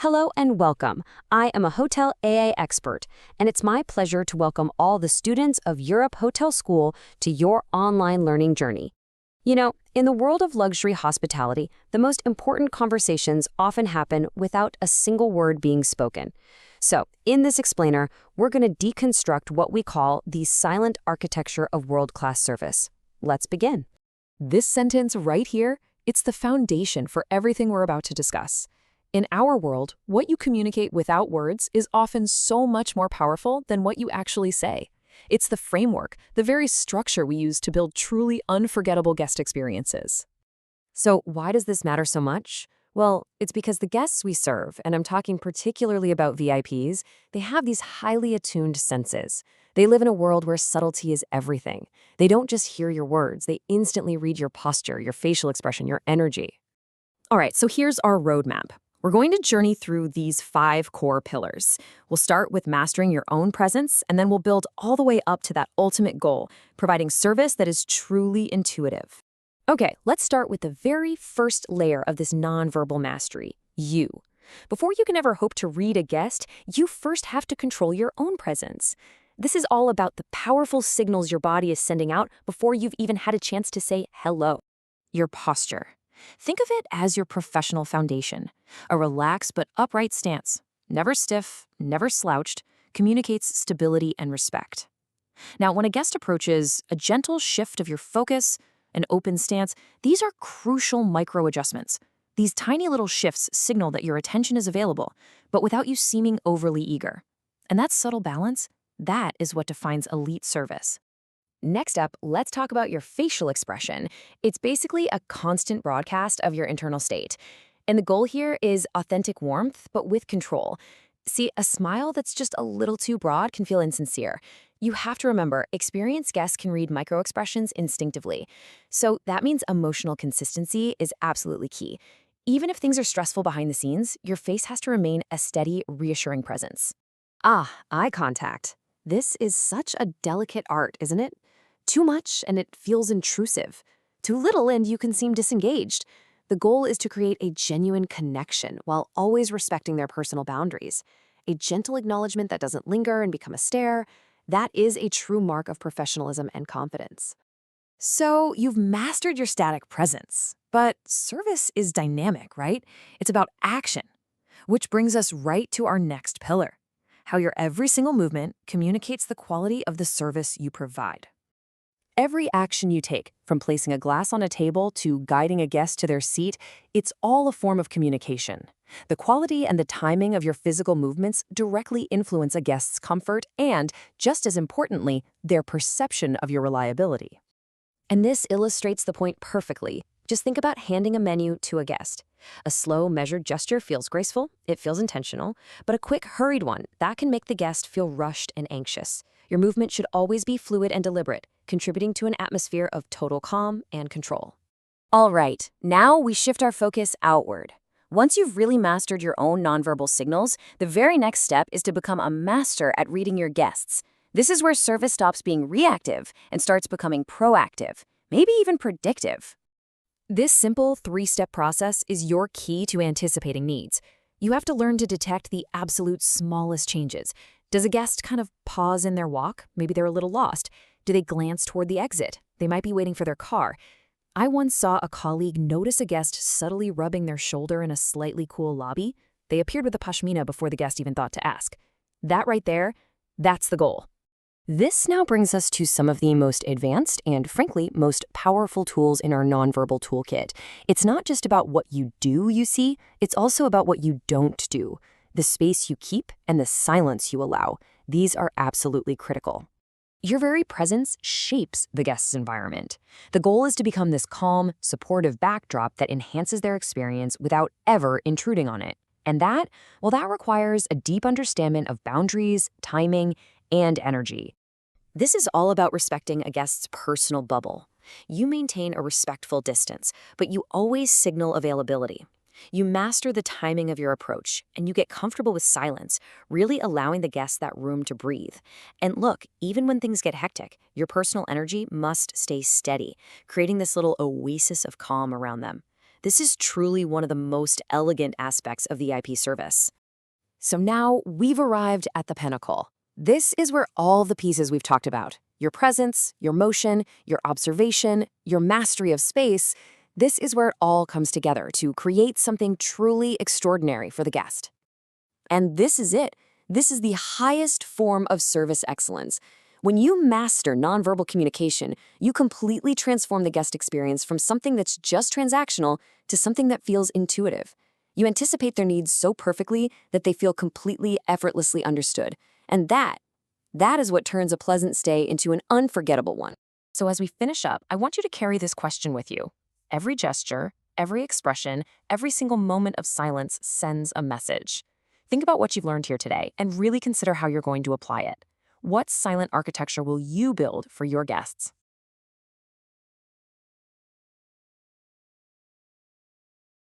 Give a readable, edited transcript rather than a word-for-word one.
Hello and welcome. I am a hotel AA expert, and it's my pleasure to welcome all the students of Europe Hotel School to your online learning journey. In the world of luxury hospitality, the most important conversations often happen without a single word being spoken. So, in this explainer, we're going to deconstruct what we call the silent architecture of world-class service. Let's begin. This sentence right here, it's the foundation for everything we're about to discuss. In our world, what you communicate without words is often so much more powerful than what you actually say. It's the framework, the very structure we use to build truly unforgettable guest experiences. So, why does this matter so much? Well, it's because the guests we serve, and I'm talking particularly about VIPs, they have these highly attuned senses. They live in a world where subtlety is everything. They don't just hear your words, they instantly read your posture, your facial expression, your energy. All right, so here's our roadmap. We're going to journey through these 5 core pillars. We'll start with mastering your own presence, and then we'll build all the way up to that ultimate goal, providing service that is truly intuitive. Okay, let's start with the very first layer of this nonverbal mastery, you. Before you can ever hope to read a guest, you first have to control your own presence. This is all about the powerful signals your body is sending out before you've even had a chance to say hello. Your posture. Think of it as your professional foundation. A relaxed but upright stance, never stiff, never slouched, communicates stability and respect. Now, when a guest approaches, a gentle shift of your focus, an open stance, these are crucial micro-adjustments. These tiny little shifts signal that your attention is available, but without you seeming overly eager. And that subtle balance, that is what defines elite service. Next up, let's talk about your facial expression. It's basically a constant broadcast of your internal state. And the goal here is authentic warmth, but with control. See, a smile that's just a little too broad can feel insincere. You have to remember, experienced guests can read microexpressions instinctively. So that means emotional consistency is absolutely key. Even if things are stressful behind the scenes, your face has to remain a steady, reassuring presence. Eye contact. This is such a delicate art, isn't it? Too much, and it feels intrusive. Too little, and you can seem disengaged. The goal is to create a genuine connection while always respecting their personal boundaries. A gentle acknowledgement that doesn't linger and become a stare, that is a true mark of professionalism and confidence. So, you've mastered your static presence, but service is dynamic, right? It's about action, which brings us right to our next pillar, how your every single movement communicates the quality of the service you provide. Every action you take, from placing a glass on a table to guiding a guest to their seat, it's all a form of communication. The quality and the timing of your physical movements directly influence a guest's comfort and, just as importantly, their perception of your reliability. And this illustrates the point perfectly. Just think about handing a menu to a guest. A slow, measured gesture feels graceful, it feels intentional, but a quick, hurried one, that can make the guest feel rushed and anxious. Your movement should always be fluid and deliberate, contributing to an atmosphere of total calm and control. All right, now we shift our focus outward. Once you've really mastered your own nonverbal signals, the very next step is to become a master at reading your guests. This is where service stops being reactive and starts becoming proactive, maybe even predictive. This simple 3-step process is your key to anticipating needs. You have to learn to detect the absolute smallest changes. Does a guest kind of pause in their walk? Maybe they're a little lost. Do they glance toward the exit? They might be waiting for their car. I once saw a colleague notice a guest subtly rubbing their shoulder in a slightly cool lobby. They appeared with a pashmina before the guest even thought to ask. That right there, that's the goal. This now brings us to some of the most advanced and, frankly, most powerful tools in our nonverbal toolkit. It's not just about what you do, you see, it's also about what you don't do. The space you keep and the silence you allow. These are absolutely critical. Your very presence shapes the guest's environment. The goal is to become this calm, supportive backdrop that enhances their experience without ever intruding on it. And that requires a deep understanding of boundaries, timing, and energy. This is all about respecting a guest's personal bubble. You maintain a respectful distance, but you always signal availability. You master the timing of your approach, and you get comfortable with silence, really allowing the guest that room to breathe. And look, even when things get hectic, your personal energy must stay steady, creating this little oasis of calm around them. This is truly one of the most elegant aspects of VIP service. So now we've arrived at the pinnacle. This is where all the pieces we've talked about, your presence, your motion, your observation, your mastery of space, this is where it all comes together to create something truly extraordinary for the guest. And this is it. This is the highest form of service excellence. When you master nonverbal communication, you completely transform the guest experience from something that's just transactional to something that feels intuitive. You anticipate their needs so perfectly that they feel completely effortlessly understood. And that is what turns a pleasant stay into an unforgettable one. So as we finish up, I want you to carry this question with you. Every gesture, every expression, every single moment of silence sends a message. Think about what you've learned here today and really consider how you're going to apply it. What silent architecture will you build for your guests?